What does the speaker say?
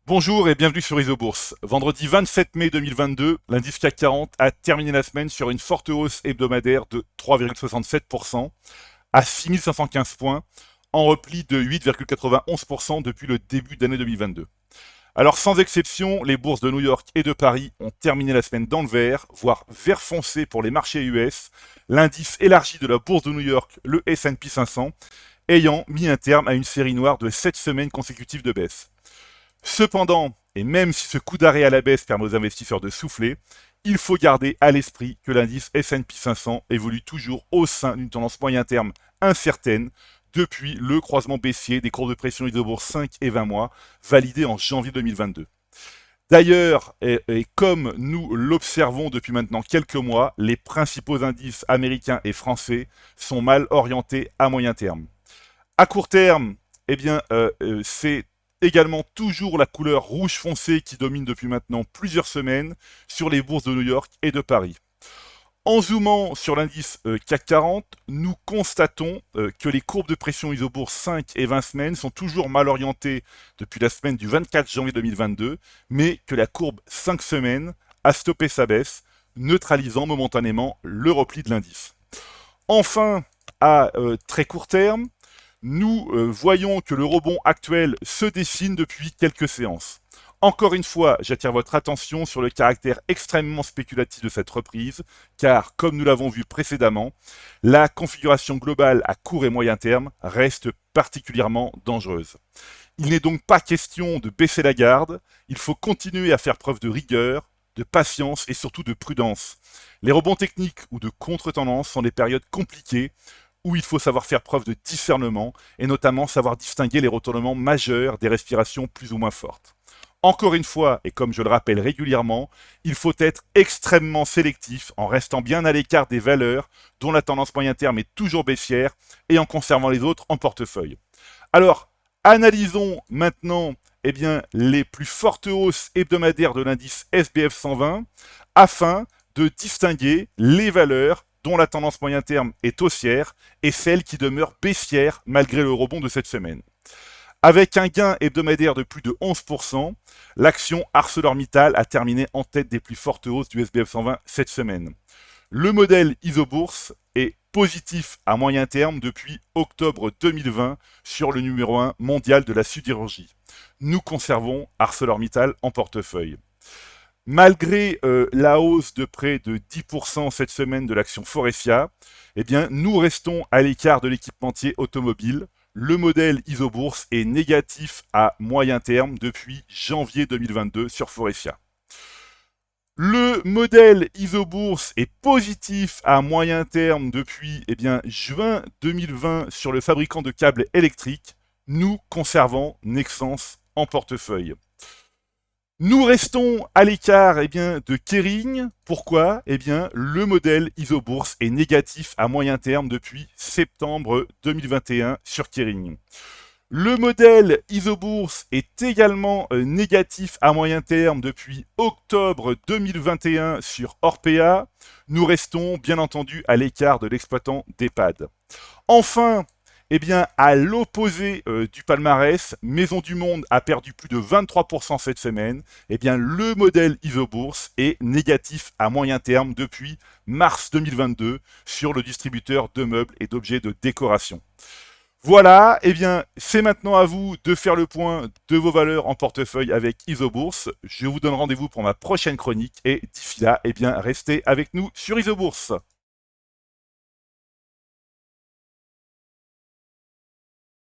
Bonjour et bienvenue sur Isobourse. Vendredi 27 mai 2022, l'indice CAC 40 a terminé la semaine sur une forte hausse hebdomadaire de 3,67% à 6515 points, en repli de 8,91% depuis le début d'année 2022. Alors sans exception, les bourses de New York et de Paris ont terminé la semaine dans le vert, voire vert foncé pour les marchés US, l'indice élargi de la bourse de New York, le S&P 500, ayant mis un terme à une série noire de 7 semaines consécutives de baisse. Cependant, et même si ce coup d'arrêt à la baisse permet aux investisseurs de souffler, il faut garder à l'esprit que l'indice S&P 500 évolue toujours au sein d'une tendance moyen terme incertaine depuis le croisement baissier des courbes de pression Isobourse 5 et 20 mois validé en janvier 2022. D'ailleurs, et comme nous l'observons depuis maintenant quelques mois, les principaux indices américains et français sont mal orientés à moyen terme. À court terme, c'est également toujours la couleur rouge foncé qui domine depuis maintenant plusieurs semaines sur les bourses de New York et de Paris. En zoomant sur l'indice CAC 40, nous constatons que les courbes de pression isobourse 5 et 20 semaines sont toujours mal orientées depuis la semaine du 24 janvier 2022, mais que la courbe 5 semaines a stoppé sa baisse, neutralisant momentanément le repli de l'indice. Enfin, à très court terme, nous voyons que le rebond actuel se dessine depuis quelques séances. Encore une fois, j'attire votre attention sur le caractère extrêmement spéculatif de cette reprise, car, comme nous l'avons vu précédemment, la configuration globale à court et moyen terme reste particulièrement dangereuse. Il n'est donc pas question de baisser la garde, il faut continuer à faire preuve de rigueur, de patience et surtout de prudence. Les rebonds techniques ou de contre-tendance sont des périodes compliquées où il faut savoir faire preuve de discernement et notamment savoir distinguer les retournements majeurs des respirations plus ou moins fortes. Encore une fois, et comme je le rappelle régulièrement, il faut être extrêmement sélectif en restant bien à l'écart des valeurs dont la tendance moyen terme est toujours baissière et en conservant les autres en portefeuille. Alors, analysons maintenant les plus fortes hausses hebdomadaires de l'indice SBF 120 afin de distinguer les valeurs dont la tendance moyen terme est haussière et celles qui demeurent baissières malgré le rebond de cette semaine. Avec un gain hebdomadaire de plus de 11%, l'action ArcelorMittal a terminé en tête des plus fortes hausses du SBF 120 cette semaine. Le modèle Isobourse est positif à moyen terme depuis octobre 2020 sur le numéro 1 mondial de la sidérurgie. Nous conservons ArcelorMittal en portefeuille. Malgré la hausse de près de 10% cette semaine de l'action Forestia, nous restons à l'écart de l'équipementier automobile. Le modèle Isobourse est négatif à moyen terme depuis janvier 2022 sur Forestia. Le modèle Isobourse est positif à moyen terme depuis juin 2020 sur le fabricant de câbles électriques. Nous conservons Nexans en portefeuille. Nous restons à l'écart de Kering. Pourquoi le modèle Isobourse est négatif à moyen terme depuis septembre 2021 sur Kering. Le modèle Isobourse est également négatif à moyen terme depuis octobre 2021 sur Orpea. Nous restons bien entendu à l'écart de l'exploitant d'EHPAD. Enfin, à l'opposé du palmarès, Maison du Monde a perdu plus de 23% cette semaine. Le modèle Isobourse est négatif à moyen terme depuis mars 2022 sur le distributeur de meubles et d'objets de décoration. Voilà, c'est maintenant à vous de faire le point de vos valeurs en portefeuille avec Isobourse. Je vous donne rendez-vous pour ma prochaine chronique et d'ici là, restez avec nous sur Isobourse.